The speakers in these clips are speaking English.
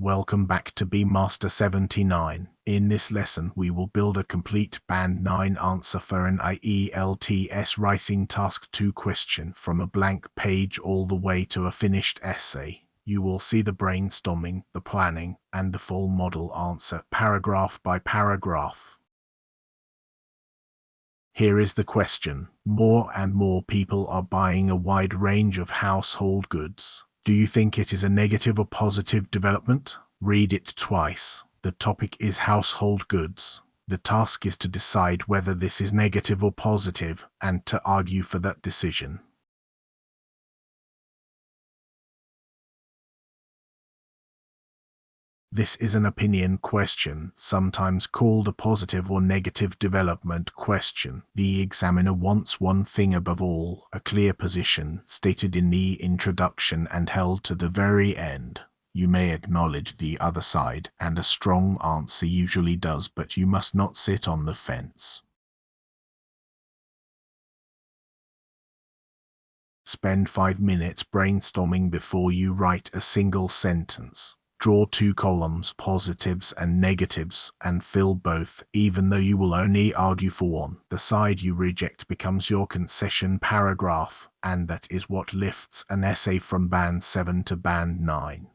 Welcome back to Master 79. In this lesson, we will build a complete Band 9 answer for an ielts writing task 2 question from a blank page all the way to a finished essay. You will see the brainstorming, the planning, and the full model answer paragraph by paragraph. Here is the question. More and more people are buying a wide range of household goods. Do you think it is a negative or positive development? Read it twice. The topic is household goods. The task is to decide whether this is negative or positive, and to argue for that decision. This is an opinion question, sometimes called a positive or negative development question. The examiner wants one thing above all, a clear position, stated in the introduction and held to the very end. You may acknowledge the other side, and a strong answer usually does, but you must not sit on the fence. Spend 5 minutes brainstorming before you write a single sentence. Draw 2 columns, positives and negatives, and fill both, even though you will only argue for one. The side you reject becomes your concession paragraph, and that is what lifts an essay from Band 7 to Band 9.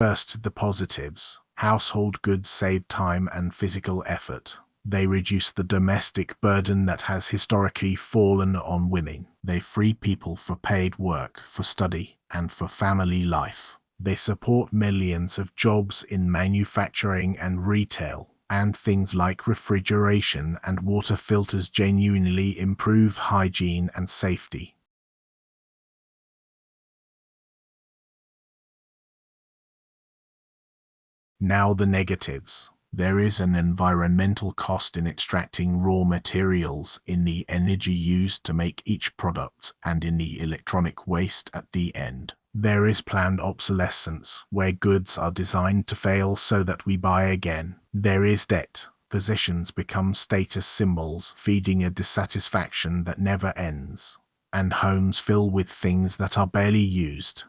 First, the positives. Household goods save time and physical effort. They reduce the domestic burden that has historically fallen on women. They free people for paid work, for study, and for family life. They support millions of jobs in manufacturing and retail, and things like refrigeration and water filters genuinely improve hygiene and safety. Now the negatives. There is an environmental cost in extracting raw materials, in the energy used to make each product, and in the electronic waste at the end. There is planned obsolescence, where goods are designed to fail so that we buy again. There is debt. Possessions become status symbols, feeding a dissatisfaction that never ends. And homes fill with things that are barely used.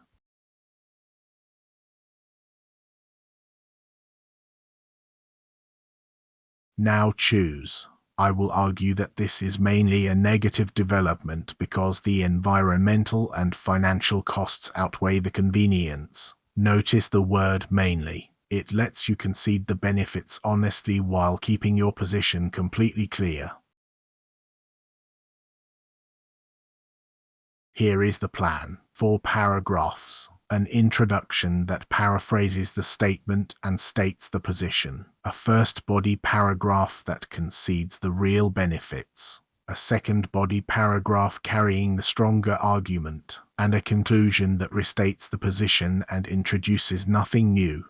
Now choose. I will argue that this is mainly a negative development because the environmental and financial costs outweigh the convenience. Notice the word mainly. It lets you concede the benefits honestly while keeping your position completely clear. Here is the plan. 4 paragraphs. An introduction that paraphrases the statement and states the position. A first body paragraph that concedes the real benefits. A second body paragraph carrying the stronger argument. And a conclusion that restates the position and introduces nothing new.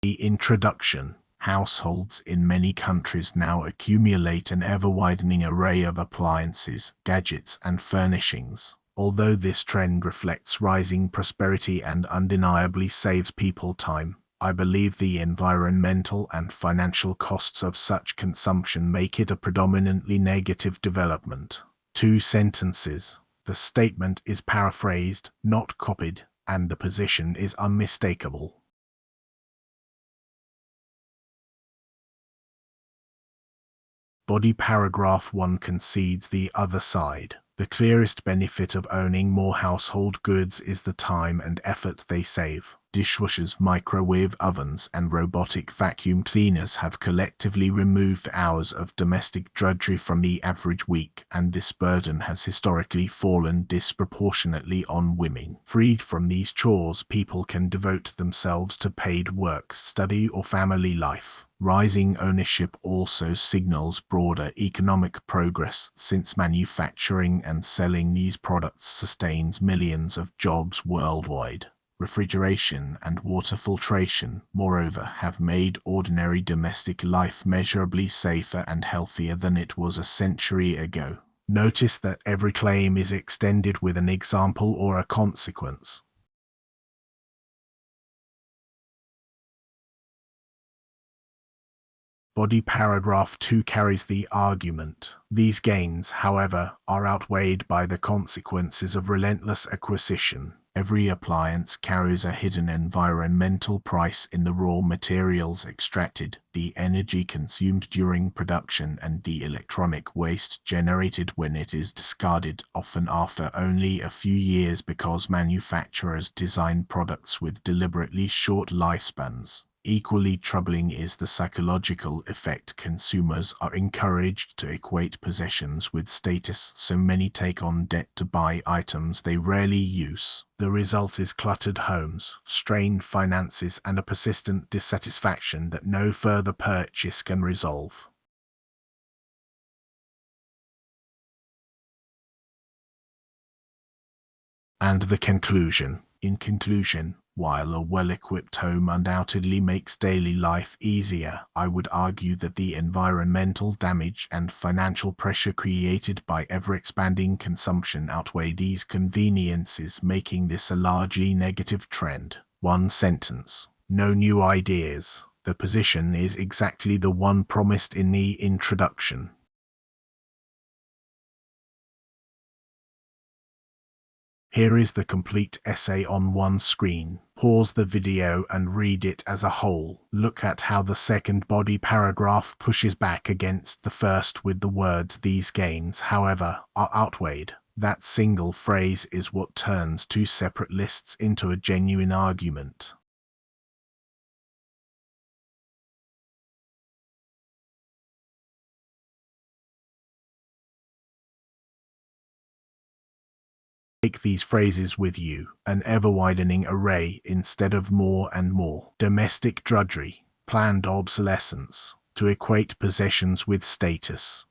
The introduction. Households in many countries now accumulate an ever-widening array of appliances, gadgets, and furnishings. Although this trend reflects rising prosperity and undeniably saves people time, I believe the environmental and financial costs of such consumption make it a predominantly negative development. 2 sentences. The statement is paraphrased, not copied, and the position is unmistakable. Body paragraph 1 concedes the other side. The clearest benefit of owning more household goods is the time and effort they save. Dishwashers, microwave ovens, and robotic vacuum cleaners have collectively removed hours of domestic drudgery from the average week, and this burden has historically fallen disproportionately on women. Freed from these chores, people can devote themselves to paid work, study, or family life. Rising ownership also signals broader economic progress, since manufacturing and selling these products sustains millions of jobs worldwide. Refrigeration and water filtration, moreover, have made ordinary domestic life measurably safer and healthier than it was a century ago. Notice that every claim is extended with an example or a consequence. Body paragraph 2 carries the argument. These gains, however, are outweighed by the consequences of relentless acquisition. Every appliance carries a hidden environmental price in the raw materials extracted, the energy consumed during production, and the electronic waste generated when it is discarded, often after only a few years, because manufacturers design products with deliberately short lifespans. Equally troubling is the psychological effect. Consumers are encouraged to equate possessions with status, so many take on debt to buy items they rarely use. The result is cluttered homes, strained finances, and a persistent dissatisfaction that no further purchase can resolve. And the conclusion. In conclusion, while a well-equipped home undoubtedly makes daily life easier, I would argue that the environmental damage and financial pressure created by ever-expanding consumption outweigh these conveniences, making this a largely negative trend. One sentence. No new ideas. The position is exactly the one promised in the introduction. Here is the complete essay on one screen. Pause the video and read it as a whole. Look at how the second body paragraph pushes back against the first with the words "these gains, however, are outweighed." That single phrase is what turns two separate lists into a genuine argument. Take these phrases with you, an ever-widening array instead of more and more. Domestic drudgery, planned obsolescence, to equate possessions with status.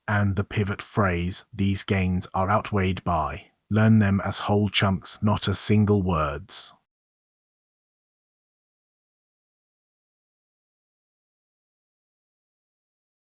And the pivot phrase, these gains are outweighed by. Learn them as whole chunks, not as single words.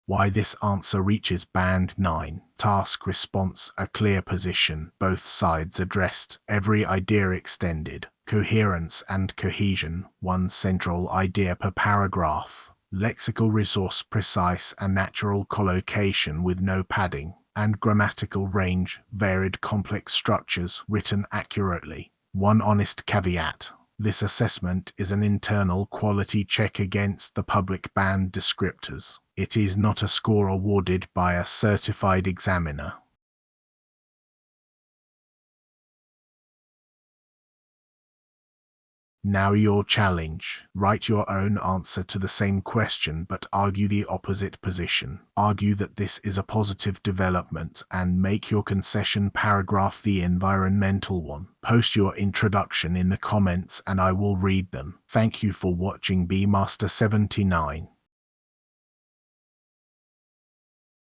Why this answer reaches band 9. Task response, a clear position, both sides addressed, every idea extended. Coherence and cohesion, one central idea per paragraph. Lexical resource precise and natural collocation with no padding. And grammatical range, varied complex structures written accurately. One honest caveat. This assessment is an internal quality check against the public band descriptors. It is not a score awarded by a certified examiner. Now your challenge. Write your own answer to the same question but argue the opposite position. Argue that this is a positive development and make your concession paragraph the environmental one. Post your introduction in the comments and I will read them. Thank you for watching Bmaster 79.